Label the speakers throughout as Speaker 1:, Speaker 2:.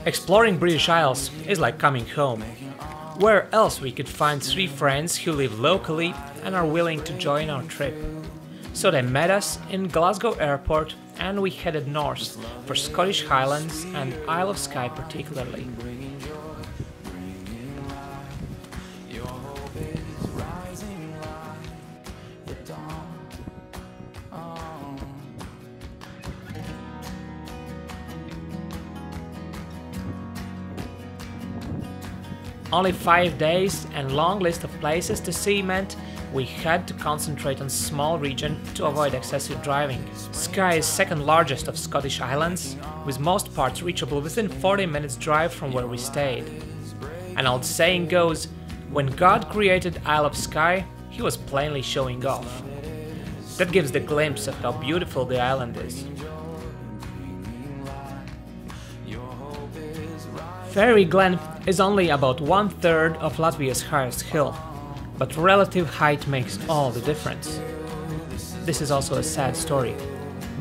Speaker 1: Exploring British Isles is like coming home. Where else we could find three friends who live locally and are willing to join our trip? So they met us in Glasgow Airport and we headed north for Scottish Highlands and Isle of Skye particularly. Only 5 days and long list of places to see meant we had to concentrate on small region to avoid excessive driving. Skye is second largest of Scottish islands, with most parts reachable within 40 minutes drive from where we stayed. An old saying goes, when God created Isle of Skye, he was plainly showing off. That gives the glimpse of how beautiful the island is. Fairy Glen is only about 1/3 of Latvia's highest hill, but relative height makes all the difference. This is also a sad story.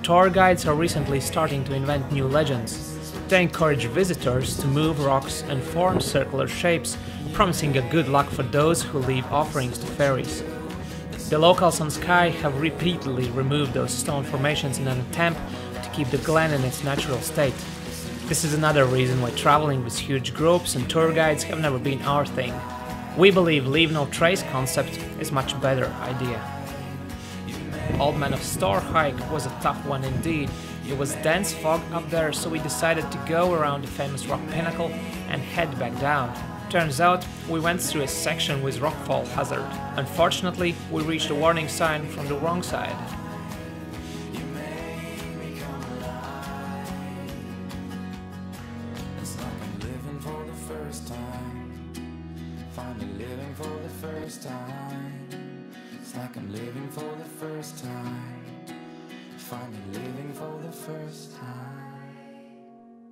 Speaker 1: Tour guides are recently starting to invent new legends. They encourage visitors to move rocks and form circular shapes, promising a good luck for those who leave offerings to fairies. The locals on Skye have repeatedly removed those stone formations in an attempt to keep the glen in its natural state. This is another reason why traveling with huge groups and tour guides have never been our thing. We believe leave no trace concept is much better idea. Old Man of Store hike was a tough one indeed. It was dense fog up there, so we decided to go around the famous rock pinnacle and head back down. Turns out we went through a section with rockfall hazard. Unfortunately, we reached a warning sign from the wrong side.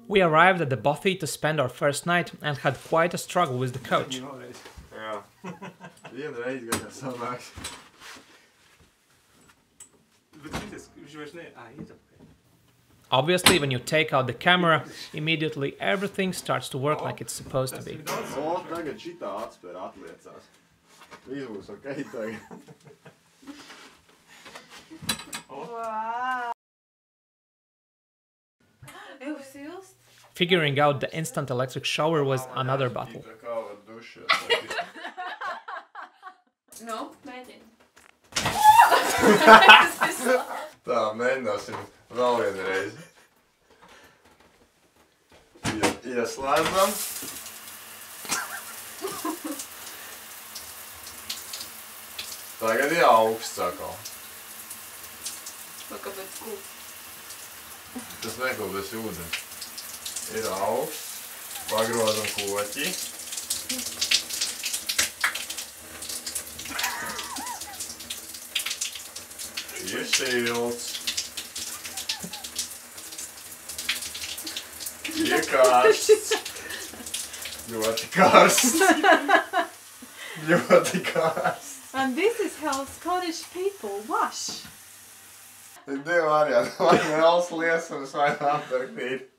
Speaker 1: We arrived at the Bothy to spend our first night and had quite a struggle with the coach. Obviously, when you take out the camera, immediately everything starts to work like it's supposed to be. Figuring out the instant electric shower was another battle.
Speaker 2: No, mēģini.
Speaker 3: Tā, mēģināsim vēl vienreiz. Ieslēdzam. Tagad ir augsts atkal.
Speaker 2: Kāpēc kūp?
Speaker 3: Tas nekūpēs ūdens. Ir augsts. Pagrozam koķi. Ir silts. Ir karsts. Ļoti karsts. Ļoti karsts.
Speaker 2: And this is how Scottish people wash.
Speaker 3: Ir divi varianti. Vai vēlas liesmas vai aptarknīt.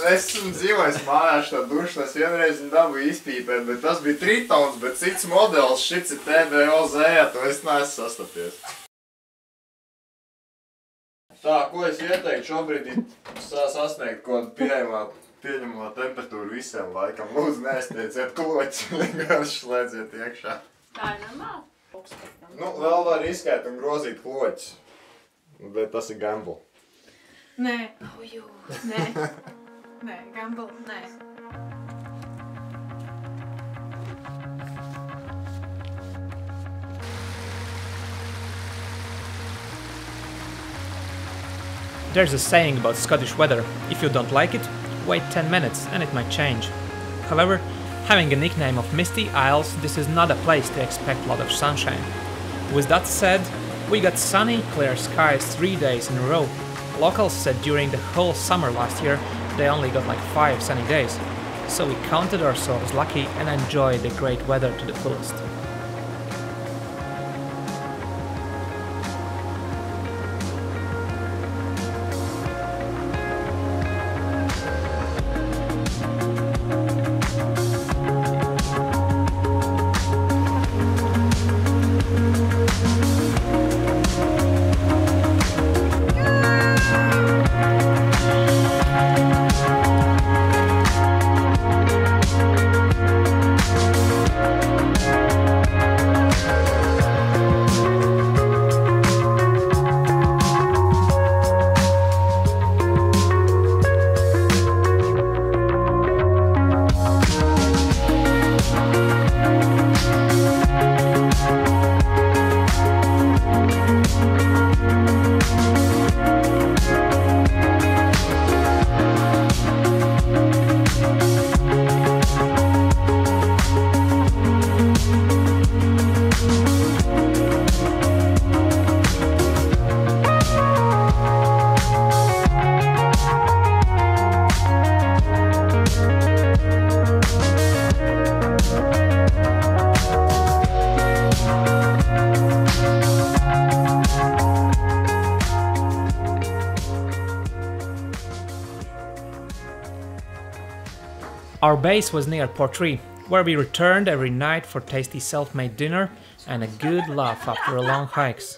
Speaker 3: Es esmu dzīvojis mājās tā dušu, es vienreiz viņu dabūju izpīpēt, bet tas bija Tritons, bet cits modelis, šits ir TBOZ, to es neesmu sastapies. Tā, ko es ieteiktu, šobrīd ir sasniegt kaut pieņemamā temperatūru visiem laikam. Lūdzu, neizteiciet kloķis, vienkārši slēdziet iekšā.
Speaker 2: Tā ir normāli?
Speaker 3: Nu, vēl var izskait un grozīt kloķis, bet tas ir gamble.
Speaker 2: Nē. Nē. Nē, gamble, nē.
Speaker 1: There's a saying about Scottish weather, if you don't like it, wait 10 minutes and it might change. However, having a nickname of Misty Isles, this is not a place to expect a lot of sunshine. With that said, we got sunny, clear skies 3 days in a row. Locals said during the whole summer last year they only got like 5 sunny days, so we counted ourselves lucky and enjoyed the great weather to the fullest. Our base was near Portree, where we returned every night for tasty self-made dinner and a good laugh after a long hikes.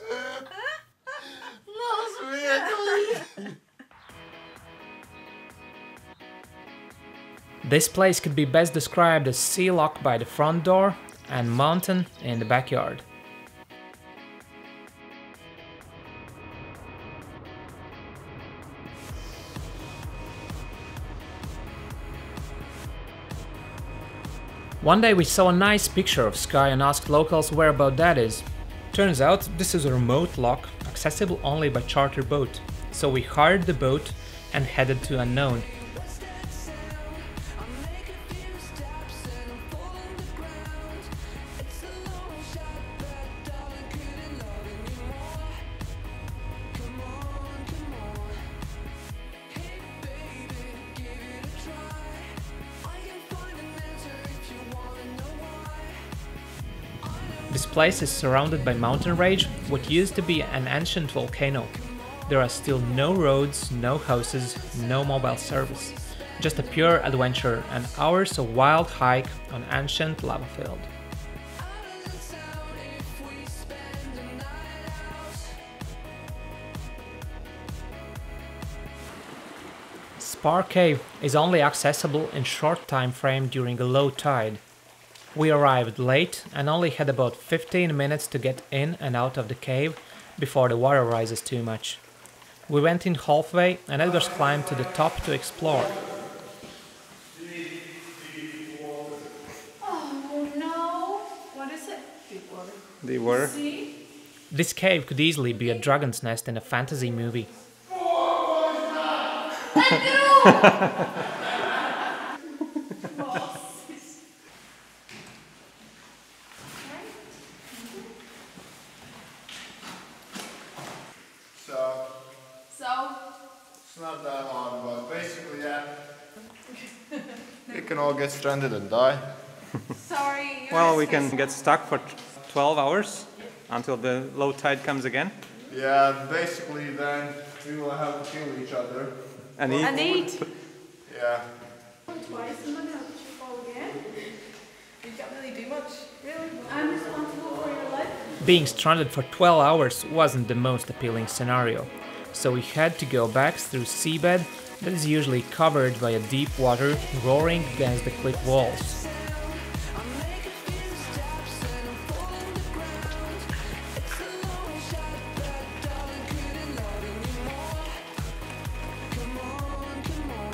Speaker 1: This place could be best described as sea lock by the front door and mountain in the backyard. One day we saw a nice picture of Skye and asked locals where about that is. Turns out this is a remote lock, accessible only by charter boat. So we hired the boat and headed to unknown. This place is surrounded by mountain range, what used to be an ancient volcano. There are still no roads, no houses, no mobile service. Just a pure adventure and hours of wild hike on ancient lava field. Spar Cave is only accessible in short time frame during a low tide. We arrived late and only had about 15 minutes to get in and out of the cave before the water rises too much. We went in halfway and Edgar's climbed to the top to explore.
Speaker 2: Oh no! What is it? Deep water.
Speaker 4: Deep water?
Speaker 2: See?
Speaker 1: This cave could easily be a dragon's nest in a fantasy movie.
Speaker 3: It's not that hard, but basically, yeah. We can all get stranded and die.
Speaker 2: Sorry.
Speaker 4: Well, we can get stuck for 12 hours until the low tide comes again.
Speaker 3: Yeah, basically then we will have to kill each other.
Speaker 4: And eat.
Speaker 2: And eat.
Speaker 3: Yeah.
Speaker 2: Twice and then how did you fall again? You can't really do much, really. I'm responsible for your life.
Speaker 1: Being stranded for 12 hours wasn't the most appealing scenario, so we had to go back through seabed that is usually covered by a deep water roaring against the cliff walls.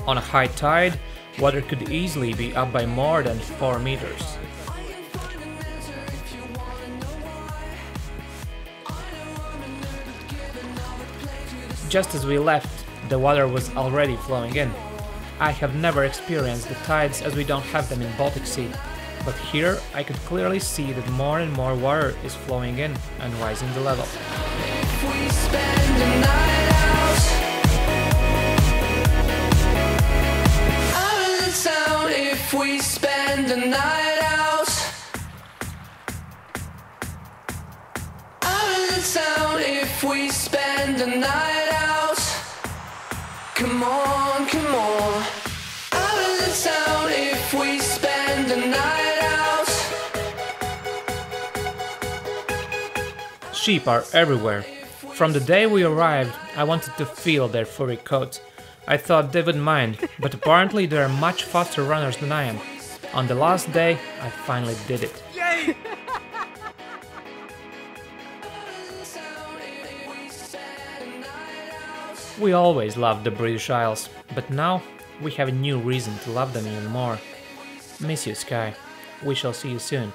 Speaker 1: On a high tide, water could easily be up by more than 4 meters. Just as we left, the water was already flowing in. I have never experienced the tides as we don't have them in Baltic Sea, but here I could clearly see that more and more water is flowing in and rising the level.
Speaker 5: If we spend a night out, I'm in the town. If we spend a night out, come on, come on. I'm in the town. If we spend a night out.
Speaker 1: Sheep are everywhere. From the day we arrived, I wanted to feel their furry coats. I thought they wouldn't mind, but apparently they are much faster runners than I am. On the last day, I finally did it.
Speaker 5: Yay!
Speaker 1: We always loved the British Isles, but now we have a new reason to love them even more. Miss you, Skye. We shall see you soon.